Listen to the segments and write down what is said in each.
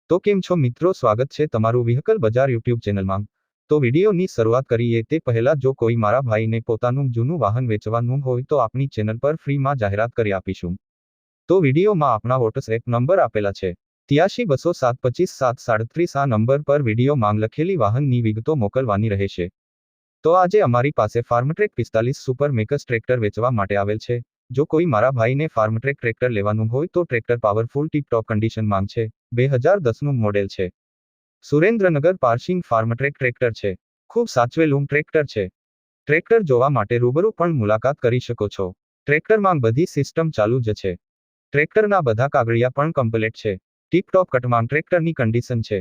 તો કેમ છો મિત્રો, સ્વાગત છે તમારું વ્હીકલ બજાર યુટ્યુબ ચેનલમાં। તો વિડીયોની શરૂઆત કરીએ તે પહેલા જો કોઈ મારા ભાઈને પોતાનું જૂનું વાહન વેચવાનું હોય તો આપણી ચેનલ પર ફ્રીમાં જાહેરાત કરી આપીશું। તો વિડીયોમાં આપણા વોટ્સએપ નંબર આપેલા છે 8320725737 આ નંબર પર વિડીયો માંગ લખેલી વાહનની વિગતો મોકલવાની રહેશે। તો આજે અમારી પાસે ફાર્મટ્રેક 45 સુપર મેકસ ટ્રેક્ટર વેચવા માટે આવેલ છે। જો કોઈ મારા ભાઈને ફાર્મટ્રેક ટ્રેક્ટર લેવાનું હોય તો ટ્રેક્ટર પાવરફુલ ટીપ ટોપ કન્ડિશનમાં છે, 2010નું મોડેલ છે। સુરેન્દ્રનગર પાર્સિંગ ફાર્મટ્રેક ટ્રેક્ટર છે, ખૂબ સાચવેલું ટ્રેક્ટર છે। ટ્રેક્ટર જોવા માટે રૂબરૂ પણ મુલાકાત કરી શકો છો। ટ્રેક્ટરમાં બધી સિસ્ટમ ચાલુ જ છે। ટ્રેક્ટરના બધા કાગળિયા પણ કમ્પ્લીટ છે। ટીપ ટોપ કટમાં ટ્રેક્ટરની કન્ડિશન છે।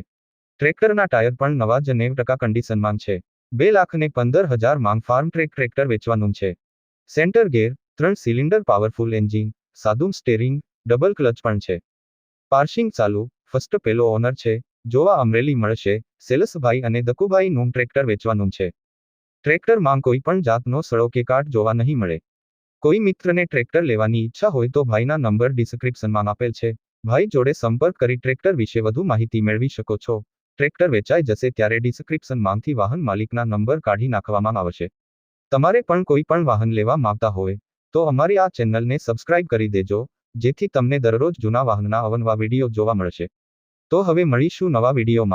ટ્રેક્ટરના ટાયર પણ નવા જ 90% કન્ડિશનમાં છે। 2,15,000 માં ફાર્મટ્રેક ટ્રેક્ટર વેચવાનું છે। સેન્ટર ગેર, 3 સિલિન્ડર પાવરફુલ એન્જિન, સાદું સ્ટેરિંગ, ડબલ ક્લચ પણ છે। પાર્સિંગ ચાલુ, ફર્સ્ટ પેલો ઓનર છે। જોવા અમરેલી મળશે। સેલ્સભાઈ અને દકુભાઈનું ટ્રેક્ટર વેચવાનું છે। ટ્રેક્ટરમાં કોઈ પણ જાતનો સડો કે કાટ જોવા નહીં મળે। કોઈ મિત્રને ટ્રેક્ટર લેવાની ઈચ્છા હોય તો ભાઈના નંબર ડિસ્ક્રિપ્શનમાં આપેલ છે। ભાઈ જોડે સંપર્ક કરી ટ્રેક્ટર વિશે વધુ માહિતી મેળવી શકો છો। ટ્રેક્ટર વેચાઈ જશે ત્યારે ડિસ્ક્રિપ્શનમાંથી વાહન માલિકના નંબર કાઢી નાખવામાં આવશે। તમારે પણ કોઈ પણ વાહન લેવા માંગતા હોય તો અમારી આ ચેનલને સબસ્ક્રાઇબ કરી દેજો, જેથી તમને દરરોજ જૂના વાહનના અવનવા વિડીયો જોવા મળશે। તો હવે મળીશું નવા વિડીયોમાં।